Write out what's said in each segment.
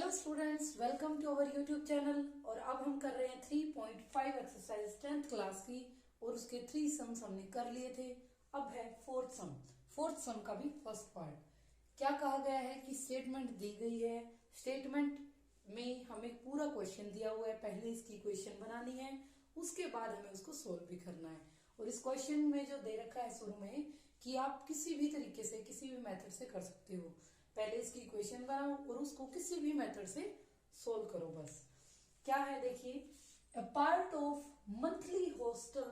Hello students, welcome to our YouTube channel. और अब हम कर रहे हैं 3.5 एक्सरसाइज 10th क्लास की और उसके 3 सम्स हमने कर लिए थे। अब है फोर्थ सम का भी फर्स्ट पार्ट। क्या कहा गया है कि स्टेटमेंट दी गई है, स्टेटमेंट में हमें पूरा क्वेश्चन दिया हुआ है। पहले इसकी इक्वेशन बनानी है, उसके बाद हमें उसको सोल्व भी करना है। और इस क्वेश्चन में जो दे रखा है शुरू में कि आप किसी भी तरीके से किसी भी मेथड से कर सकते हो। पहले इसकी इक्वेशन बनाओ और उसको किसी भी मेथड से सोल्व करो। बस क्या है देखिए, a part of monthly hostel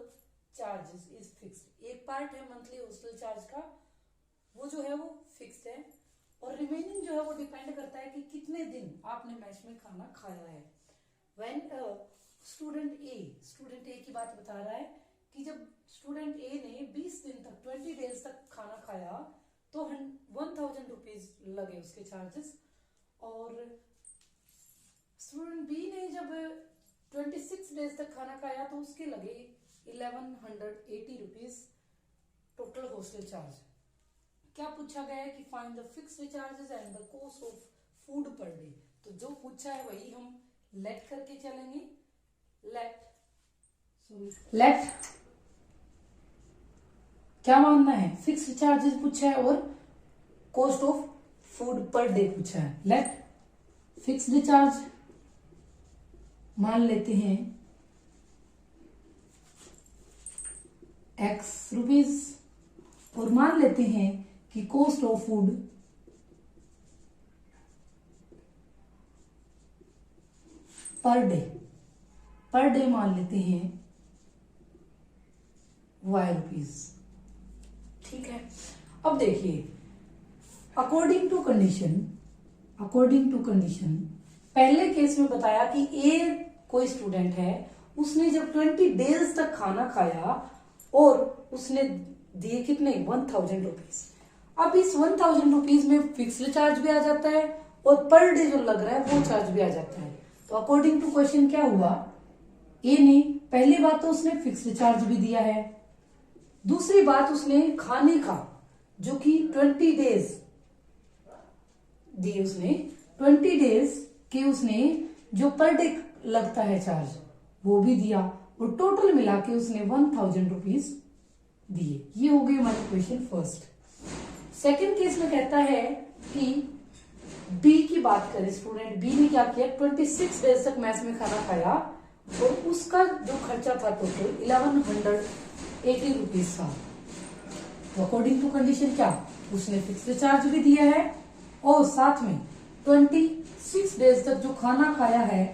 charges is fixed. एक पार्ट है मंथली हॉस्टल चार्ज का, वो जो है वो फिक्स्ड है। और रिमेनिंग जो है वो डिपेंड करता है कि कितने दिन आपने मेस में खाना खाया है। व्हेन स्टूडेंट ए की बात बता रहा है कि जब स्टूडेंट ए ने 20 दिन तक 20 डेज तक खाना खाया तो 1000 रुपीज लगे उसके चार्जेस। और स्टूडेंट बी ने जब 26 डेज तक खाना खाया तो उसके लगे 1180 रुपीज टोटल हॉस्टल चार्ज। क्या पूछा गया है कि find the fixed charges and the cost of food per day. तो जो पूछा है वही हम लेट करके चलेंगे। लेट क्या मानना है, फिक्स्ड चार्जेस पूछा है और cost of food per day पूछा है। लेट फिक्स्ड चार्ज मान लेते हैं x रुपीज और मान लेते हैं कि cost of food per day मान लेते हैं y रुपीज। ठीक है, अब देखिए अकॉर्डिंग टू कंडीशन पहले केस में बताया कि ए कोई स्टूडेंट है, उसने जब 20 डेज तक खाना खाया और उसने दिए कितने 1000 रुपीज। अब इस 1000 रुपीज में फिक्स्ड चार्ज भी आ जाता है और पर डे जो लग रहा है वो चार्ज भी आ जाता है। तो अकॉर्डिंग टू क्वेश्चन क्या हुआ, ए ने पहली बात तो उसने फिक्स्ड चार्ज भी दिया है, दूसरी बात उसने खाने का जो कि 20 डेज दिए, उसने 20 डेज के उसने जो पर डे लगता है चार्ज वो भी दिया और टोटल मिला के उसने 1000 रुपीज दिए। ये हो गई हमारी क्वेश्चन फर्स्ट। सेकंड केस में कहता है कि बी की बात करें, स्टूडेंट बी ने क्या किया 26 डेज तक मैस में खाना खाया और उसका जो खर्चा था टोटल 1180 रुपीज था। तो अकॉर्डिंग टू कंडीशन क्या, उसने फिक्स्ड चार्ज भी दिया है और साथ में 26 डेज तक जो खाना खाया है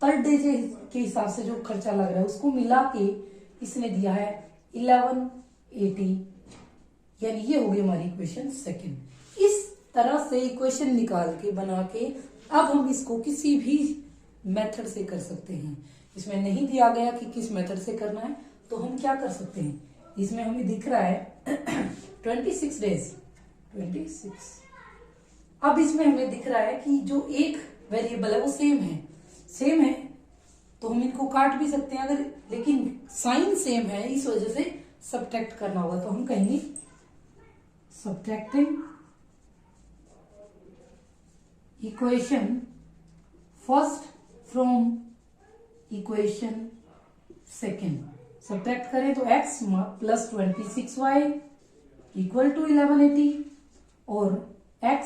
पर डे के हिसाब से जो खर्चा लग रहा है उसको मिला के इसने दिया है 1180। यानी ये हो गई हमारी इक्वेशन सेकंड। इस तरह से इक्वेशन निकाल के बना के अब हम इसको किसी भी मेथड से कर सकते हैं। इसमें नहीं दिया गया कि किस मेथड से करना है, तो हम क्या कर सकते हैं, इसमें हमें दिख रहा है 26 डेज 26। अब इसमें हमें दिख रहा है कि जो एक वेरिएबल है वो सेम है तो हम इनको काट भी सकते हैं अगर, लेकिन साइन सेम है इस वजह से सब्ट्रैक्ट करना होगा। तो हम कहेंगे subtracting equation first from equation second. Subtract करें तो x plus 26y equal to 1180 और x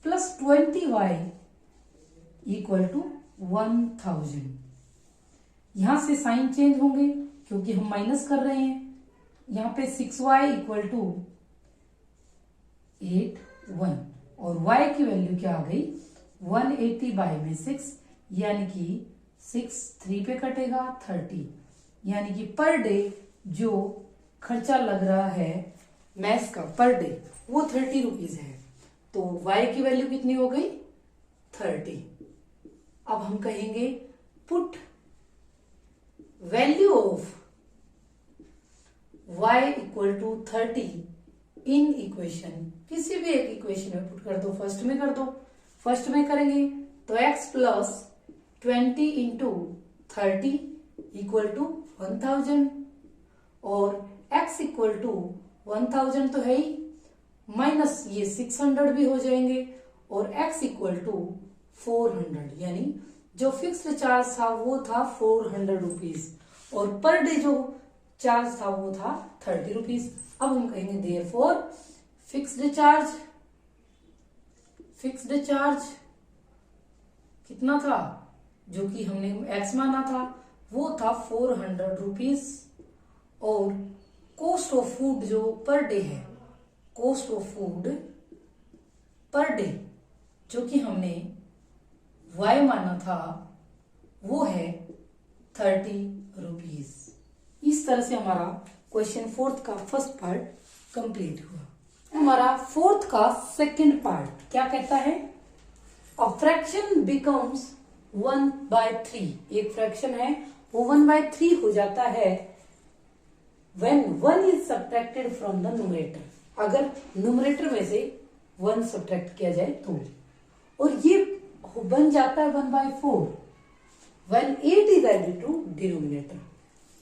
plus 20y equal to 1000। यहां से साइन चेंज होंगे क्योंकि हम माइनस कर रहे हैं। यहां पे 6y इक्वल टू 81 और y की वैल्यू क्या आ गई 180 बाई में 6, यानी कि 6 3 पे कटेगा 30, यानी कि पर डे जो खर्चा लग रहा है मैस का पर डे वो 30 रुपीज है। तो y की वैल्यू कितनी हो गई 30। अब हम कहेंगे put value of y equal to 30 in equation. किसी भी एक इक्वेशन में पुट कर दो, फर्स्ट में कर दो। फर्स्ट में करेंगे तो x plus 20 into 30 equal to 1000 और x इक्वल टू 1000 तो है ही, माइनस ये 600 भी हो जाएंगे और x इक्वल टू 400, यानी जो फिक्स्ड चार्ज था वो था 400 रुपीज और पर डे जो चार्ज था वो था 30 रुपीज। अब हम कहेंगे देयरफॉर फिक्स्ड चार्ज कितना था, जो कि हमने एक्स माना था, वो था 400 रुपीज और कॉस्ट ऑफ फूड जो पर डे है, cost of food per day जो कि हमने वाई माना था वो है 30 रुपीज। इस तरह से हमारा क्वेश्चन 4th का फर्स्ट पार्ट कंप्लीट हुआ। हमारा 4th का सेकंड पार्ट क्या कहता है, अ फ्रैक्शन बिकम्स 1/3। एक फ्रैक्शन है वो 1/3 हो जाता है when 1 is subtracted from the numerator, अगर न्यूमरेटर में से 1 सब्ट्रैक्ट किया जाए तो, और ये बन जाता है 1/4 when 8 is added to denominator।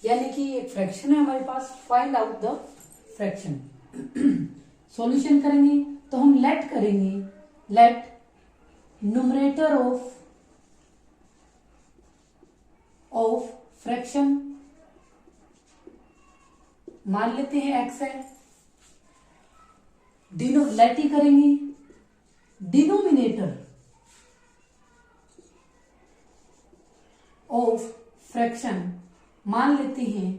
यानी कि एक फ्रैक्शन है हमारे पास, find out the fraction. Solution करेंगे तो हम लेट करेंगे, लेट न्यूमरेटर ऑफ फ्रैक्शन मान लेते हैं x है, लेट ही करेंगे, डिनोमिनेटर ऑफ फ्रैक्शन मान लेते हैं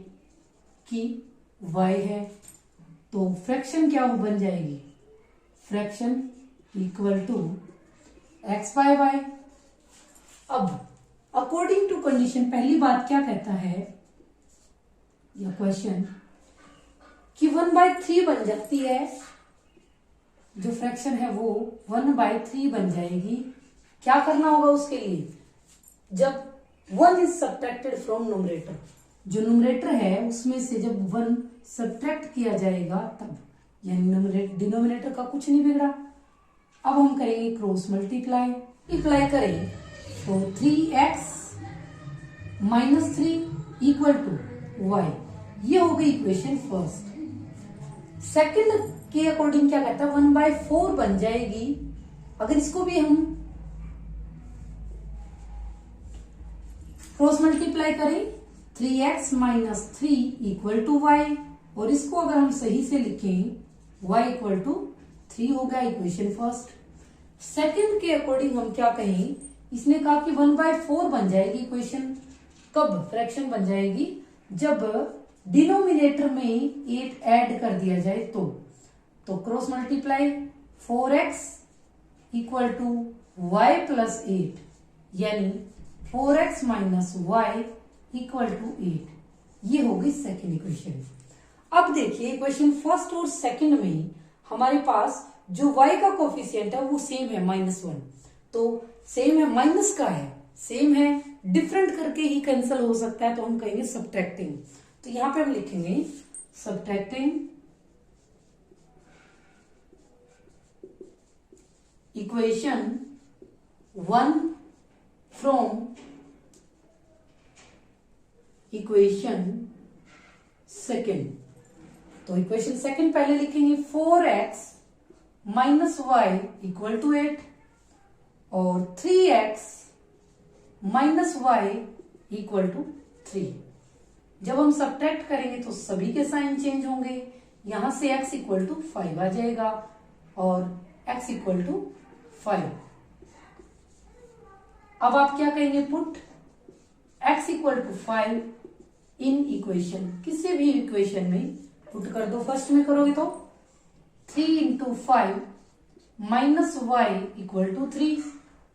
कि y है, तो फ्रैक्शन क्या बन जाएगी, फ्रैक्शन इक्वल टू x/y। अब अकॉर्डिंग टू कंडीशन पहली बात क्या कहता है यह क्वेश्चन कि 1/3 बन जाती है, जो फ्रैक्शन है वो 1/3 बन जाएगी। क्या करना होगा उसके लिए, जब 1 इज सब्ट्रैक्टेड फ्रॉम न्यूमरेटर, जो न्यूमरेटर है उसमें से जब 1 सब्ट्रैक्ट किया जाएगा तब, यानी डिनोमिनेटर का कुछ नहीं बिगड़ा। अब हम करेंगे क्रॉस मल्टीप्लाई करें तो 3x - 3 इक्वल टू y, ये हो गई इक्वेशन फर्स्ट। सेकंड के अकॉर्डिंग क्या कहता है, 1/4 बन जाएगी। अगर इसको भी हम क्रॉस मल्टीप्लाई करें 3x - 3 इक्वल टू y, और इसको अगर हम सही से लिखें y इक्वल टू 3 हो गया इक्वेशन फर्स्ट। सेकंड के अकॉर्डिंग हम क्या कहें, इसने कहा कि 1/4 बन जाएगी इक्वेशन, कब फ्रैक्शन बन जाएगी, जब डिनोमिनेटर में 8 ऐड कर दिया जाए तो cross multiply 4x equal to y plus 8, यानी 4x - y इक्वल टू 8, ये हो गई सेकेंड इक्वेशन। अब देखिए इक्वेशन फर्स्ट और सेकंड में हमारे पास जो y का कोफिशिएंट है वो सेम है -1, तो सेम है, माइनस का है, सेम है, डिफरेंट करके ही कैंसिल हो सकता है, तो हम कहेंगे सब्ट्रैक्टिंग। तो यहां पे हम लिखेंगे subtracting equation 1 from equation second. तो इक्वेशन सेकेंड पहले लिखेंगे 4x - y इक्वल टू 8 और 3x - y इक्वल टू 3। जब हम सब्ट्रैक्ट करेंगे तो सभी के साइन चेंज होंगे, यहां से x इक्वल टू 5 आ जाएगा और x इक्वल टू 5। अब आप क्या कहेंगे, put x equal to 5 in equation, किसी भी इक्वेशन में पुट कर दो। फर्स्ट में करोगे तो 3 × 5 - y इक्वल टू 3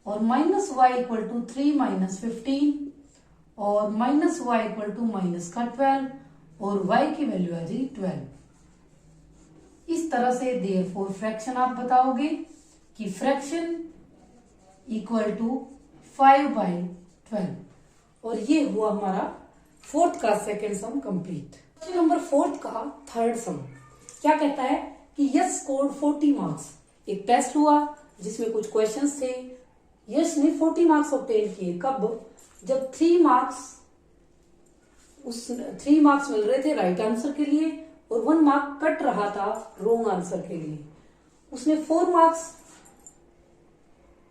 और -y इक्वल टू 3 - 15 और -y इक्वल टू -12 और y की वैल्यू आ जाएगी 12। इस तरह से देयरफॉर फ्रैक्शन आप बताओगे कि फ्रैक्शन इक्वल टू 5/12, और ये हुआ हमारा 4th का second sum complete. Question number 4th का थर्ड सम क्या कहता है कि यश स्कोर्ड 40 मार्क्स। एक टेस्ट हुआ जिसमें कुछ क्वेश्चंस थे, यश ने 40 मार्क्स ऑब्टेन किए। कब, जब 3 मार्क्स मिल रहे थे राइट आंसर के लिए और 1 मार्क कट रहा था रॉन्ग आंसर के लिए। उसने 4 मार्क्स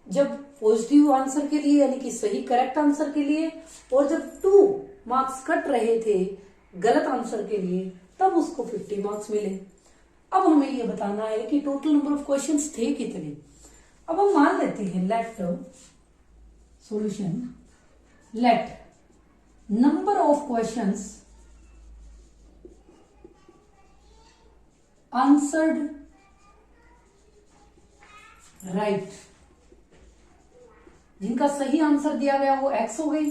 जब पॉजिटिव आंसर के लिए यानी कि सही करेक्ट आंसर के लिए, और जब 2 मार्क्स कट रहे थे गलत आंसर के लिए, तब उसको 50 मार्क्स मिले। अब हमें यह बताना है कि टोटल नंबर ऑफ क्वेश्चंस थे कितने। अब हम मान लेते हैं let solution, let number of questions answered right, जिनका सही आंसर दिया गया वो x हो गई,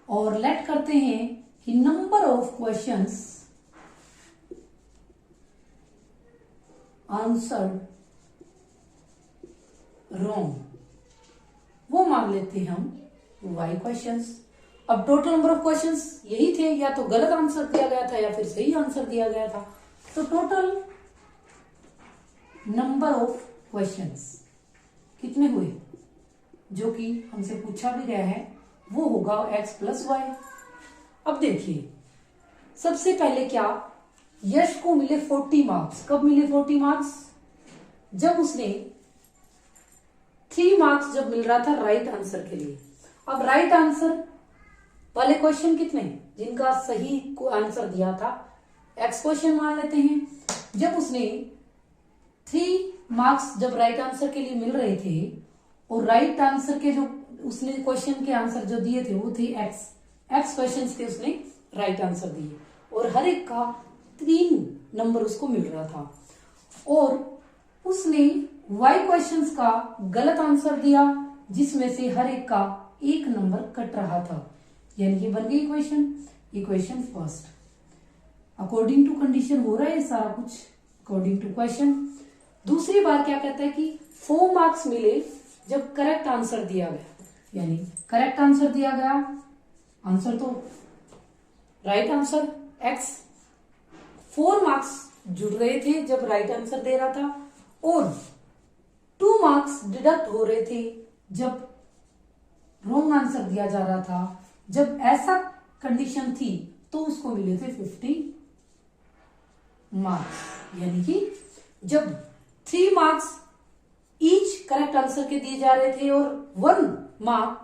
और लेट करते हैं कि number of questions answered wrong, वो मान लेते हैं हम y क्वेश्चंस। अब टोटल नंबर ऑफ क्वेश्चंस यही थे, या तो गलत आंसर दिया गया था या फिर सही आंसर दिया गया था। तो टोटल नंबर ऑफ क्वेश्चंस कितने हुए, जो कि हमसे पूछा भी गया है, वो होगा x प्लस वाई। अब देखिए सबसे पहले क्या, यश को मिले 40 मार्क्स। कब मिले 40 मार्क्स? जब उसने 3 मार्क्स जब मिल रहा था राइट आंसर के लिए। अब राइट आंसर वाले क्वेश्चन कितने, जिनका सही को आंसर दिया था x क्वेश्चन मान लेते हैं। जब उसने 3 मार्क्स जब राइट आंसर के लिए मिल रहे थे, और राइट आंसर के जो उसने क्वेश्चन के आंसर जो दिए थे वो थे x क्वेश्चन के उसने राइट आंसर दिए, और हर एक का 3 नंबर उसको मिल रहा था, और उसने y क्वेश्चंस का गलत आंसर दिया, जिसमें से हर एक का 1 नंबर कट रहा था। यानी ये बन गई equation first. According to condition हो रहा है सारा कुछ, अकॉर्डिंग टू क्वेश्चन। दूसरी बार क्या कहता है कि 4 मार्क्स मिले जब करेक्ट आंसर दिया गया, यानी करेक्ट आंसर दिया गया, आंसर तो राइट आंसर x, 4 मार्क्स जुड़ रहे थे जब राइट आंसर दे रहा था, और 2 मार्क्स डिडक्ट हो रहे थे जब रॉन्ग आंसर दिया जा रहा था। जब ऐसा कंडीशन थी तो उसको मिले थे 50 मार्क्स। यानी कि जब 3 मार्क्स ईच करेक्ट आंसर के दिए जा रहे थे और 1 मार्क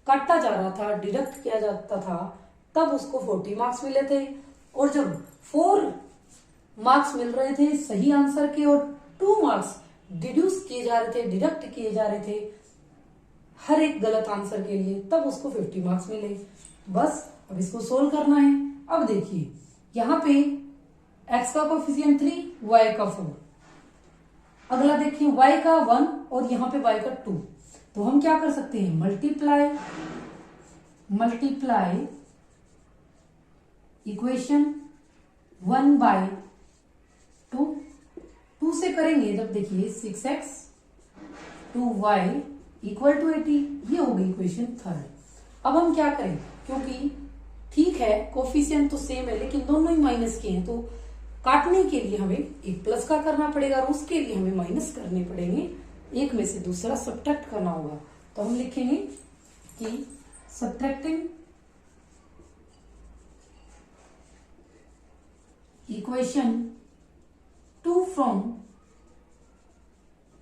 काटा जा रहा था, डिडक्ट किया जाता था, तब उसको 40 मार्क्स मिले थे। और जब 4 मार्क्स मिल रहे थे सही आंसर के और 2 मार्क्स डिड्यूस किए जा रहे थे, डिडक्ट किए जा रहे थे हर एक गलत आंसर के लिए, तब उसको 50 मार्क्स मिले। बस अब इसको सोल्व करना है। अब देखिए यहां पे x का कोफिशिएंट 3, y का 4। अगला देखिए y का 1 और यहाँ पे y का 2। तो हम क्या कर सकते हैं, मल्टीप्लाई इक्वेशन 1/2। 2 से करेंगे जब देखिए 6x 2y = 80, ये हो गई इक्वेशन थर्ड। अब हम क्या करें, क्योंकि ठीक है कोफिशिएंट तो सेम है लेकिन दोनों ही माइनस के हैं, तो काटने के लिए हमें एक प्लस का करना पड़ेगा और उसके लिए हमें माइनस करने पड़ेंगे, एक में से दूसरा सब्ट्रैक्ट करना होगा। तो हम लिखेंगे कि subtracting equation 2 from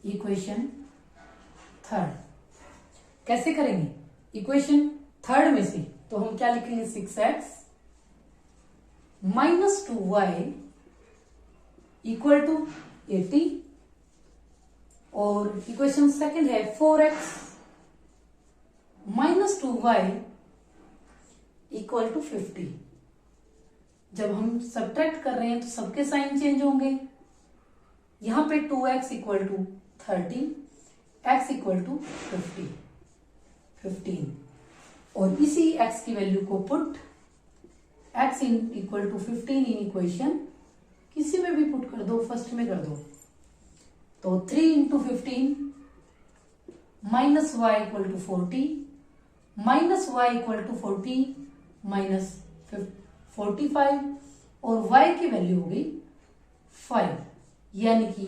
equation third. कैसे करेंगे, इक्वेशन थर्ड में से तो हम क्या लिखेंगे, 6x - 2y = 80, और इक्वेशन सेकंड है 4x - 2y = 50। जब हम सब्ट्रैक्ट कर रहे हैं तो सबके साइन चेंज होंगे। यहां पे 2x = 30, x = 15, और इसी x की वैल्यू को पुट x = 15 इन इक्वेशन किसी में भी पुट कर दो, फर्स्ट में कर दो। तो 3 × 15 - y = 40, -y = 40 - 45, और y की वैल्यू हो गई 5। यानी कि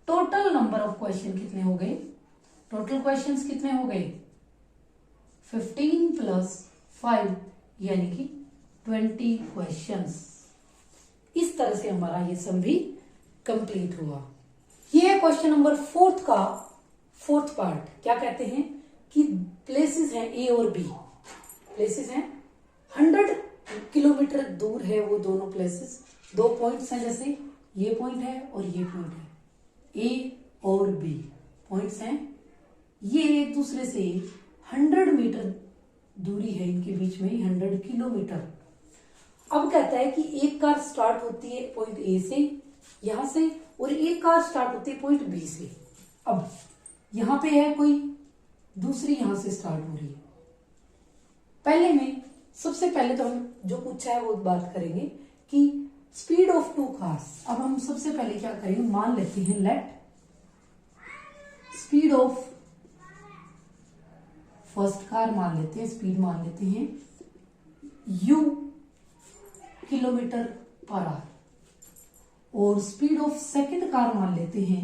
टोटल नंबर ऑफ क्वेश्चन कितने हो गए, टोटल क्वेश्चंस कितने हो गए, 15 + 5 यानी कि 20 क्वेश्चंस। इस तरह से हमारा ये सम भी कंप्लीट हुआ। ये है क्वेश्चन नंबर 4 का फोर्थ पार्ट क्या कहते हैं कि प्लेसेस हैं ए और बी, प्लेसेस हैं 100 किलोमीटर दूर है वो दोनों प्लेसेस, दो पॉइंट्स हैं, जैसे ये पॉइंट है और ये पॉइंट है, ए और बी पॉइंट्स हैं, ये एक दूसरे से 100 मीटर दूरी है इनके बीच में, 100 किलोमीटर। अब कहता है कि एक कार स्टार्ट होती है पॉइंट ए से, यहां से, और एक कार स्टार्ट होती है पॉइंट बी से। अब यहां पे है कोई, दूसरी यहां से स्टार्ट हो रही है। पहले में सबसे पहले तो हम जो पूछा है वो बात करेंगे कि स्पीड ऑफ टू कार्स। अब हम सबसे पहले क्या करेंगे, मान लेते हैं let speed of first car मान लेते हैं, स्पीड मान लेते हैं u किलोमीटर पर आवर, और स्पीड ऑफ सेकंड कार मान लेते हैं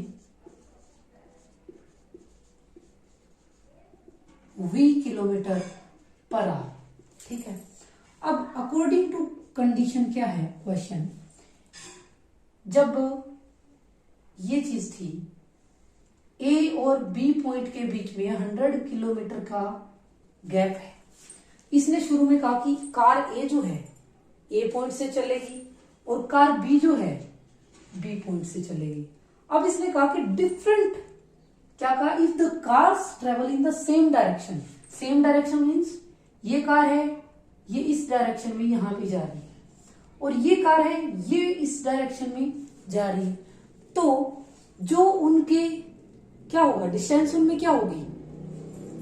v किलोमीटर पर आवर। ठीक है, अब अकॉर्डिंग टू कंडीशन क्या है क्वेश्चन, जब ये चीज थी ए और बी पॉइंट के बीच में 100 किलोमीटर का गैप है, इसने शुरू में कहा कि कार ए जो है ए पॉइंट से चलेगी और कार बी जो है बी पॉइंट से चलेगी। अब इसने कहा कि डिफरेंट, क्या कहा, if the cars travel in the same direction, same direction means ये कार है ये इस डायरेक्शन में यहां पे जा रही है, और ये कार है ये इस डायरेक्शन में जा रही है, तो जो उनके क्या होगा, डिस्टेंस उनमें क्या होगी,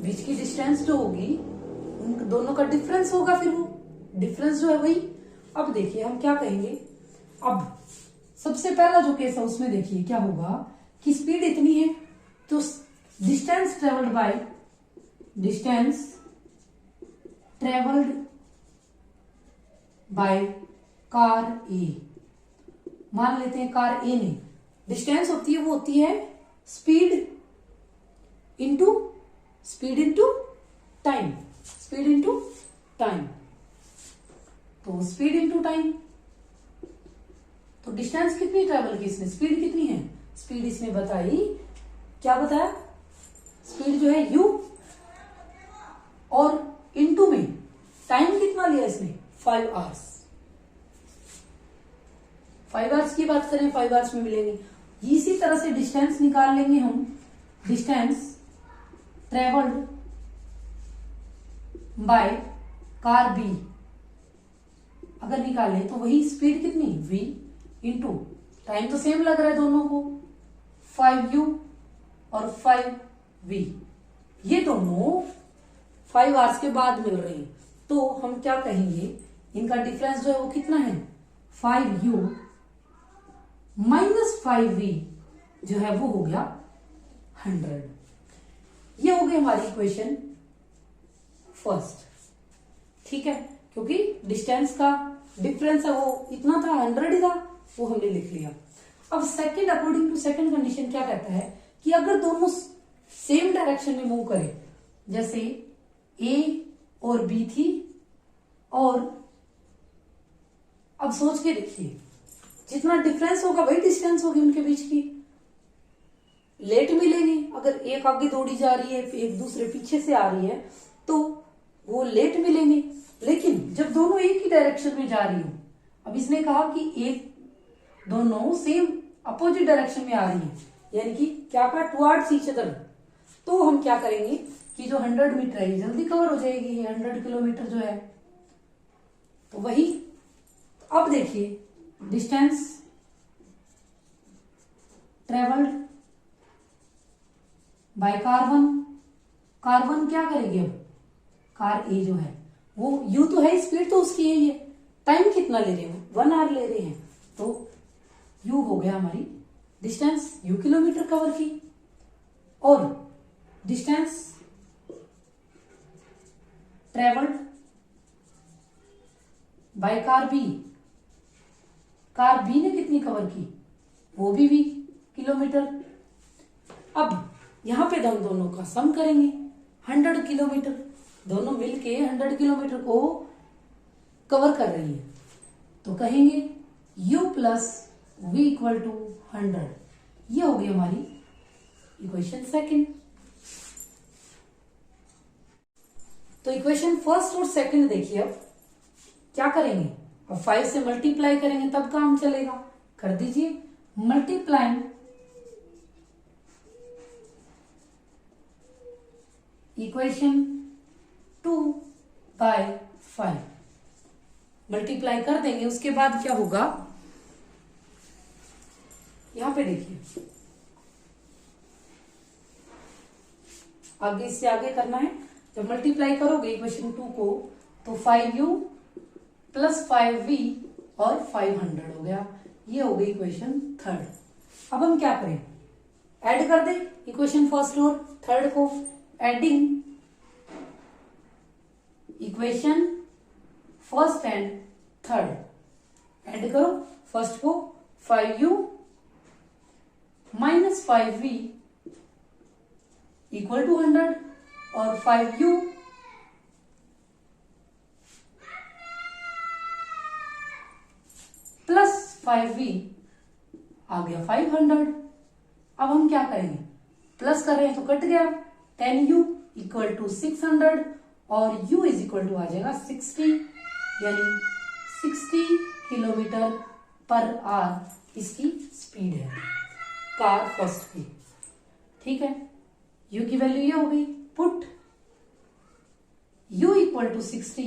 बीच की डिस्टेंस जो होगी उन दोनों का डिफरेंस होगा, फिर वो डिफरेंस जो है वही। अब देखिए हम क्या कहेंगे, अब सबसे पहला जो केस है उसमें देखिए क्या होगा कि स्पीड इतनी है, तो distance travelled by, distance travelled by car A, मान लेते हैं कार ए ने, डिस्टेंस होती है वो होती है speed into time, speed into time, तो स्पीड इंटू टाइम, तो डिस्टेंस कितनी ट्रेवल की इसने, स्पीड कितनी है, स्पीड इसने बताई, क्या बताया, स्पीड जो है u, और इंटू में टाइम कितना लिया इसने, 5 आवर्स, 5 आवर्स की बात करें 5 आवर्स में मिलेंगे। इसी तरह से डिस्टेंस निकाल लेंगे हम, distance travelled by car B अगर निकालें तो वही स्पीड कितनी v इंटू टाइम, तो सेम लग रहा है दोनों को, 5u और 5v, ये दोनों 5 आवर्स के बाद मिल रहे हैं, तो हम क्या कहेंगे, इनका डिफरेंस जो है वो कितना है, 5u माइनस 5v जो है वो हो गया 100। ये हो गई हमारी इक्वेशन फर्स्ट। ठीक है, क्योंकि डिस्टेंस का डिफरेंस है वो इतना था, 100 ही था, वो हमने लिख लिया। अब second, according to second condition क्या कहता है कि अगर दोनों सेम डायरेक्शन में मूव करें, जैसे ए और बी थी, और अब सोच के देखिए जितना डिफरेंस होगा वही डिस्टेंस होगी उनके बीच की, लेट मिलेंगे, अगर एक आगे दौड़ी जा रही है एक दूसरे पीछे से आ रही है तो वो लेट मिलेंगे, लेकिन जब दोनों एक ही डायरेक्शन में जा रही हो, अब इसने कहा कि एक दोनों सेम अपोजिट डायरेक्शन में आ रही है, यानी कि क्या कहा, टुवर्ड्स ईच अदर, तो हम क्या करेंगे कि जो 100 मीटर है जल्दी कवर हो जाएगी, 100 किलोमीटर जो है, तो वही। अब देखिए distance travelled by car one क्या करेगी, अब कार ए जो है वो यू तो है, स्पीड तो उसकी है, ये टाइम कितना ले रहे हैं, 1 आवर ले रहे हैं, तो यू हो गया हमारी डिस्टेंस, यू किलोमीटर कवर की, और distance travelled by car B ने कितनी कवर की, वो भी v किलोमीटर। अब यहां पे हम दोनों का सम करेंगे, 100 किलोमीटर, दोनों मिलके 100 किलोमीटर को कवर कर रही है, तो कहेंगे u plus v equal to 100। ये हो गई हमारी इक्वेशन सेकंड। तो इक्वेशन फर्स्ट और सेकंड देखिए, अब क्या करेंगे, अब 5 से मल्टीप्लाई करेंगे तब काम चलेगा। कर दीजिए, मल्टीप्लाइंग इक्वेशन 2 बाय 5, मल्टीप्लाई कर देंगे। उसके बाद क्या होगा, यहां पे देखिए, आगे इससे आगे करना है। जब मल्टीप्लाई करोगे इक्वेशन 2 को तो 5u प्लस 5v और 500 हो गया। ये हो गई इक्वेशन थर्ड। अब हम क्या करें, ऐड कर दें इक्वेशन फर्स्ट और थर्ड को। Adding equation first and third, add करो। फर्स्ट को 5u minus 5v equal to 100 और 5u प्लस 5v आ गया 500। अब हम क्या करेंगे, प्लस कर रहे हैं तो कट गया, 10u इक्वल टू 600 और u इज इक्वल टू आ जाएगा 60, यानी 60 किलोमीटर पर आवर इसकी स्पीड है कार फर्स्ट की। ठीक है, u की वैल्यू ये हो गई। Put u equal to 60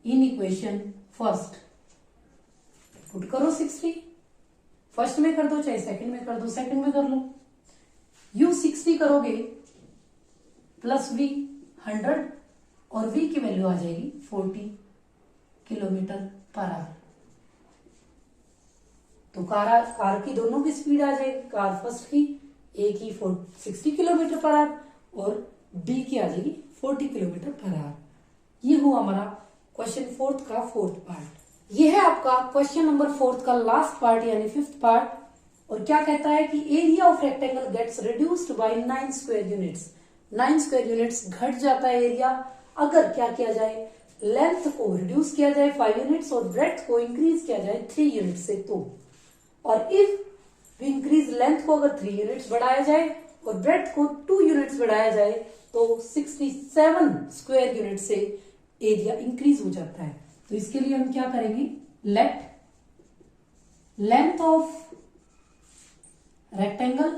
in equation first. Put करो 60, फर्स्ट में कर दो चाहे सेकंड में कर दो, सेकंड में कर लो। u 60 करोगे प्लस v 100 और v की वैल्यू आ जाएगी 40 किलोमीटर पर आवर। तो कार की दोनों की स्पीड आ जाएगी, कार फर्स्ट की ए की 60 किलोमीटर पर आवर और बी की आ जाएगी 40 किलोमीटर पर आवर। ये हुआ हमारा क्वेश्चन फोर्थ का फोर्थ पार्ट। ये है आपका क्वेश्चन नंबर फोर्थ का लास्ट पार्ट यानी फिफ्थ पार्ट। और क्या कहता है कि area of rectangle gets reduced by 9 square units. 9 square units घट जाता है एरिया अगर क्या किया जाए, लेंथ को रिड्यूस किया जाए 5 यूनिट्स और ब्रेड्थ को इंक्रीज किया जाए 3 यूनिट से। तो और इफ इंक्रीज लेंथ को अगर 3 यूनिट्स बढ़ाया जाए और ब्रेड्थ को 2 यूनिट्स बढ़ाया जाए तो 67 स्क्वायर यूनिट से एरिया इंक्रीज हो जाता है। तो इसके लिए हम क्या करेंगे, late length of rectangle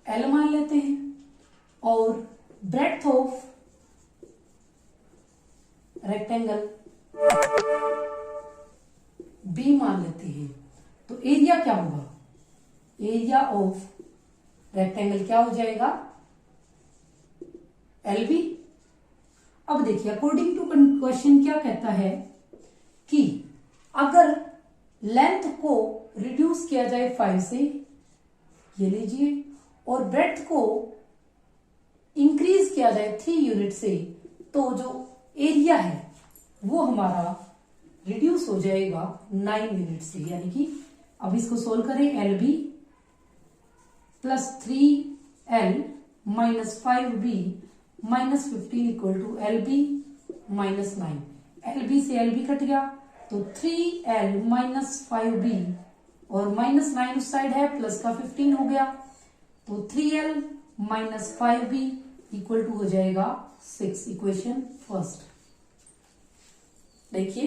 L मान लेते हैं और ब्रेड्थ ऑफ रेक्टेंगल B मान लेते हैं। तो एरिया क्या होगा, एरिया ऑफ रेक्टेंगल क्या हो जाएगा, LB। अब देखिए अकॉर्डिंग टू क्वेश्चन क्या कहता है कि अगर लेंथ को रिड्यूस किया जाए 5 से, ये लीजिए, और ब्रेड्थ को इंक्रीज किया जाए 3 यूनिट से, तो जो एरिया है वो हमारा रिड्यूस हो जाएगा 9 यूनिट से। यानी कि अब इसको सोल्व करें, LB plus 3L minus 5B minus 15 equal to LB minus 9। LB से LB कट गया तो 3L माइनस 5B और माइनस 9 उस साइड है, प्लस का 15 हो गया तो 3L minus 5B equal to हो जाएगा 6। Equation first. देखिए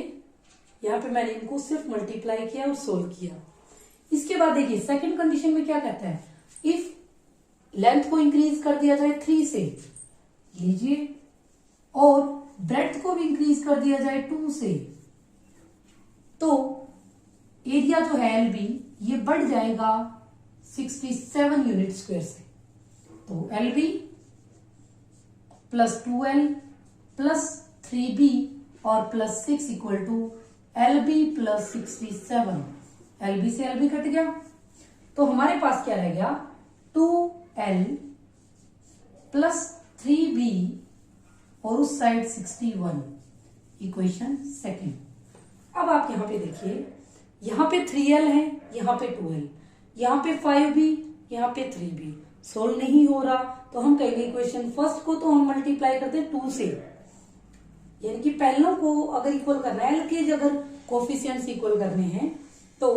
यहां पे मैंने इनको सिर्फ मल्टीप्लाई किया और सोल्व किया। इसके बाद देखिए सेकंड कंडीशन में क्या कहता है, इफ लेंथ को इंक्रीज कर दिया जाए 3 से, लीजिए, और ब्रेड्थ को भी इंक्रीज कर दिया जाए 2 से, तो एरिया जो है LB ये बढ़ जाएगा 67 यूनिट स्क्वायर से। तो LB plus 2L plus 3B और plus 6 equal to LB plus 67। LB से LB कट गया तो हमारे पास क्या रह गया, 2L प्लस 3B और उस साइड 61। Equation second. अब आप यहां पे देखिए, यहां पे 3L है, यहां पे 2L, यहां पे 5B, यहां पे 3B। सोल्व नहीं हो रहा तो हम कहेंगे इक्वेशन फर्स्ट को तो हम मल्टीप्लाई करते हैं 2 से, यानी कि पहलों को अगर इक्वल करना है, L के अगर कोफिशिएंट्स इक्वल करने हैं तो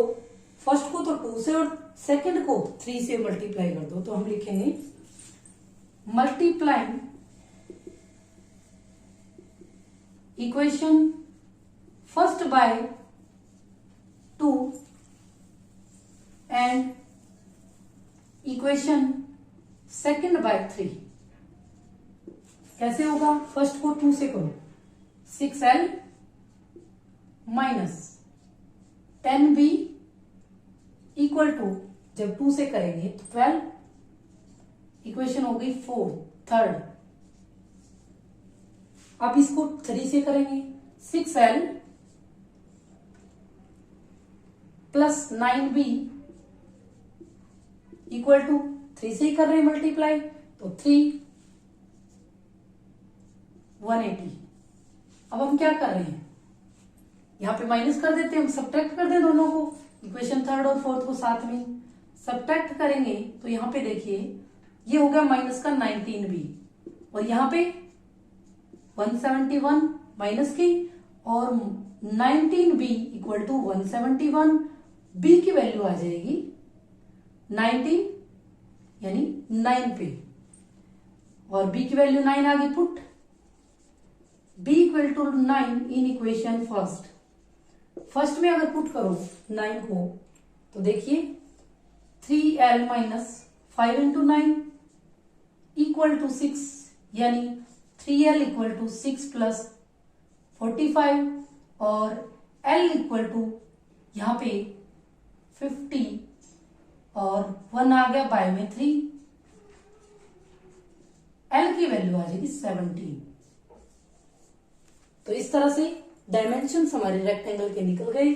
फर्स्ट को तो 2 से और सेकंड को 3 से मल्टीप्लाई कर दो। तो हम लिखेंगे multiplying equation first by 2 and equation second by 3। कैसे होगा? फर्स्ट को 2 से करो, 6l minus 10b equal to, जब 2 से करेंगे तो 12, इक्वेशन हो गई 4 थर्ड। अब इसको 3 से करेंगे, 6l plus 9b equal to, 3 से ही कर रहे हैं मल्टीप्लाई, तो 3 180। अब हम क्या कर रहे हैं, यहां पे माइनस कर देते हैं, हम सब्ट्रैक्ट कर दें दोनों को, इक्वेशन थर्ड और फोर्थ को साथ में सब्ट्रैक्ट करेंगे तो यहां पे देखिए ये हो गया माइनस का 19b, और यहां पे 171 माइनस की, और 19b इक्वल टू 171, b की वैल्यू आ जाएगी 19 यानी 9 पे, और b की वैल्यू 9 आ गई put, b equal to 9 in equation first में अगर पुट करो 9 को तो देखिए 3l minus 5 into 9 equal to 6, यानी 3l इक्वल टू 6 प्लस 45, और l इक्वल टू यहां पे 50 और 1 आ गया बाय में 3, l की वैल्यू आ जाएगी 17। तो इस तरह से डायमेंशन हमारे रेक्टेंगल के निकल गए,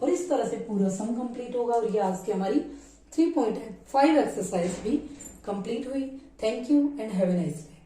और इस तरह से पूरा सम कंप्लीट होगा, और ये आज की हमारी 3.5 एक्सरसाइज भी कंप्लीट हुई। Thank you and have a nice day.